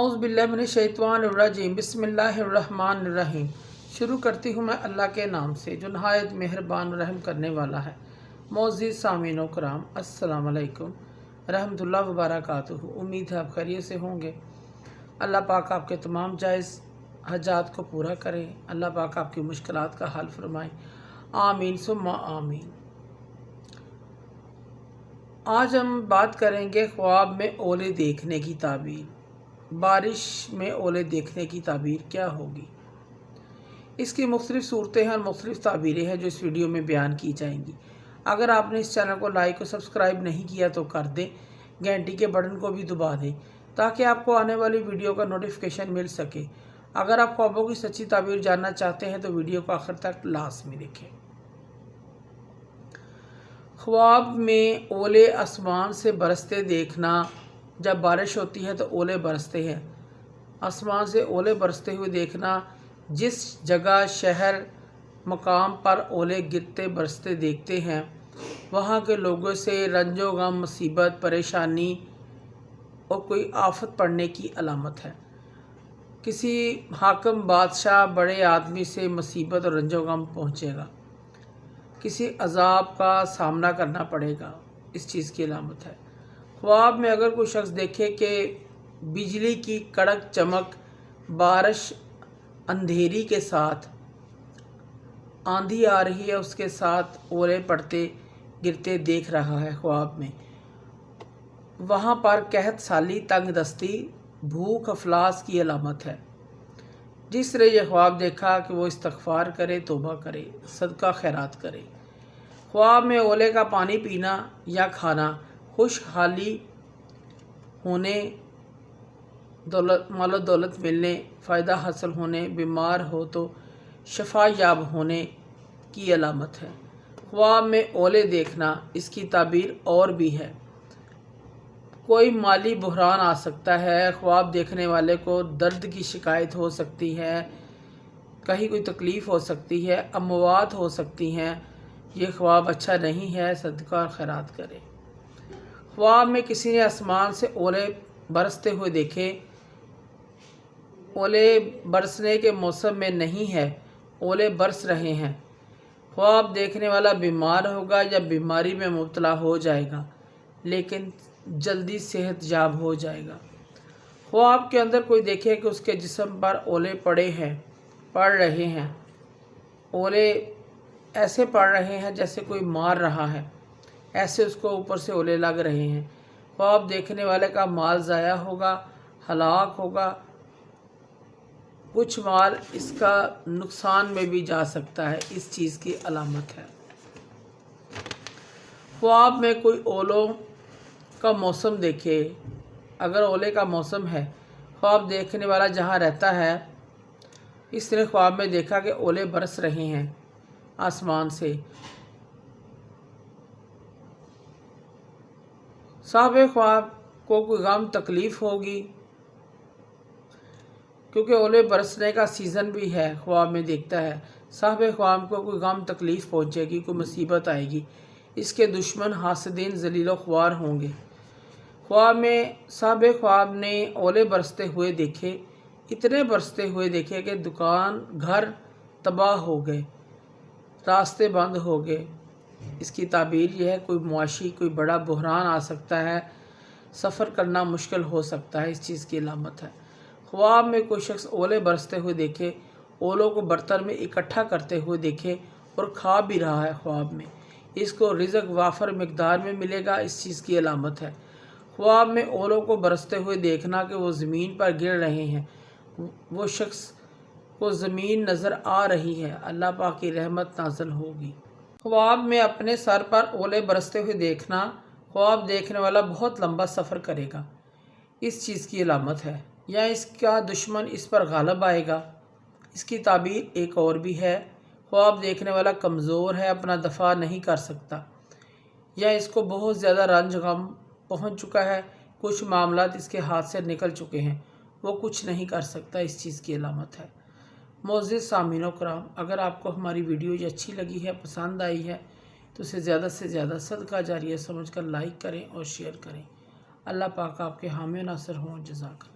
औज़ु बिल्लाहि मिनश्शैतानिर्रजीम बिस्मिल्लाहिर्रहमानिर्रहीम। शुरू करती हूँ मैं अल्लाह के नाम से जो नहायत मेहरबान रहम करने वाला है। मोअज़्ज़िज़ सामीन कराम, अस्सलाम वालेकुम रहमतुल्लाह व बरकातुहू। उम्मीद है आप खैरियत से होंगे। अल्लाह पाक आपके तमाम जायज़ हजात को पूरा करे। अल्लाह पाक आपकी मुश्किलात का हल फरमाए। आमीन सुम्मा आमीन। आज हम बात करेंगे ख्वाब में ओले देखने की ताबीर। बारिश में ओले देखने की ताबीर क्या होगी। इसकी मुख्तलिफ सूरतें हैं और मुख्तलिफ ताबीरें हैं जो इस वीडियो में बयान की जाएंगी। अगर आपने इस चैनल को लाइक और सब्सक्राइब नहीं किया तो कर दें, घंटी के बटन को भी दबा दें ताकि आपको आने वाली वीडियो का नोटिफिकेशन मिल सके। अगर आप ख्वाबों की सच्ची ताबीर जानना चाहते हैं तो वीडियो को आखिर तक लाज़मी देखें। ख्वाब में ओले आसमान से बरसते देखना। जब बारिश होती है तो ओले बरसते हैं। आसमान से ओले बरसते हुए देखना। जिस जगह शहर मकाम पर ओले गिरते बरसते देखते हैं वहाँ के लोगों से रंजो गम, मुसीबत, परेशानी और कोई आफत पड़ने की अलामत है। किसी हाकिम, बादशाह, बड़े आदमी से मुसीबत और रंजो गम पहुँचेगा। किसी अजाब का सामना करना पड़ेगा, इस चीज़ की अलामत है। ख्वाब में अगर कोई शख्स देखे कि बिजली की कड़क चमक, बारिश, अंधेरी के साथ आंधी आ रही है, उसके साथ ओले पड़ते गिरते देख रहा है ख्वाब में, वहाँ पर कहत साली, तंग दस्ती, भूख अफलास की अलामत है। जिस तरह यह ख्वाब देखा कि वो इस्तग़फ़ार करे, तौबा करे, सदका खैरात करे। ख्वाब में ओले का पानी पीना या खाना, खुशहाली होने, मालो दौलत मिलने, फ़ायदा हासिल होने, बीमार हो तो शफा याब होने की अलामत है। ख्वाब में ओले देखना, इसकी ताबीर और भी है। कोई माली बहरान आ सकता है। ख्वाब देखने वाले को दर्द की शिकायत हो सकती है, कहीं कोई तकलीफ़ हो सकती है, अमवात हो सकती हैं। ये ख्वाब अच्छा नहीं है, सदका और खैरात करें। ख्वाब में किसी ने आसमान से ओले बरसते हुए देखे। ओले बरसने के मौसम में नहीं है, ओले बरस रहे हैं। ख्वाब देखने वाला बीमार होगा या बीमारी में मुब्तला हो जाएगा, लेकिन जल्दी सेहत याब हो जाएगा। ख्वाब के अंदर कोई देखे कि उसके जिस्म पर ओले पड़ रहे हैं। ओले ऐसे पड़ रहे हैं जैसे कोई मार रहा है, ऐसे उसको ऊपर से ओले लग रहे हैं। ख्वाब देखने वाले का माल ज़ाया होगा, हलाक होगा। कुछ माल इसका नुकसान में भी जा सकता है, इस चीज़ की अलामत है। ख्वाब में कोई ओलों का मौसम देखे। अगर ओले का मौसम है, ख्वाब देखने वाला जहाँ रहता है, इस तरह ख्वाब में देखा कि ओले बरस रहे हैं आसमान से, साहिब ख्वाब को कोई गम तकलीफ़ होगी, क्योंकि ओले बरसने का सीज़न भी है। ख्वाब में देखता है साहिब ख्वाब को कोई गम तकलीफ़ पहुँचेगी, कोई मुसीबत आएगी, इसके दुश्मन हासदीन ज़लीलो ख्वार होंगे। ख्वाब में साहिब ख्वाब ने ओले बरसते हुए देखे, इतने बरसते हुए देखे कि दुकान, घर तबाह हो गए, रास्ते बंद हो गए। इसकी ताबीर यह है कोई मुआशी, कोई बड़ा बहरान आ सकता है, सफ़र करना मुश्किल हो सकता है, इस चीज़ की अलामत है। ख्वाब में कोई शख्स ओले बरसते हुए देखे, ओलों को बर्तन में इकट्ठा करते हुए देखे और खा भी रहा है ख्वाब में, इसको रिज़्क़ वाफर मिक़दार में मिलेगा, इस चीज़ की अलामत है। ख्वाब में ओलों को बरसते हुए देखना कि वो ज़मीन पर गिर रहे हैं, वो शख्स को ज़मीन नज़र आ रही है, अल्लाह पाक की रहमत नाज़िल होगी। ख्वाब में अपने सर पर ओले बरसते हुए देखना, ख्वाब देखने वाला बहुत लंबा सफ़र करेगा, इस चीज़ की अलामत है, या इसका दुश्मन इस पर गालिब आएगा। इसकी ताबीर एक और भी है। ख्वाब देखने वाला कमज़ोर है, अपना दफ़ा नहीं कर सकता, या इसको बहुत ज़्यादा रंज गम पहुँच चुका है, कुछ मामलात इसके हाथ से निकल चुके हैं, वो कुछ नहीं कर सकता, इस चीज़ की अलामत है। मोअज़्ज़िज़ सामीन कराम, अगर आपको हमारी वीडियो ये अच्छी लगी है, पसंद आई है, तो उसे ज़्यादा से ज़्यादा सदका जारिया समझकर लाइक करें और शेयर करें। अल्लाह पाक आपके हामी नासर हों। जज़ाक।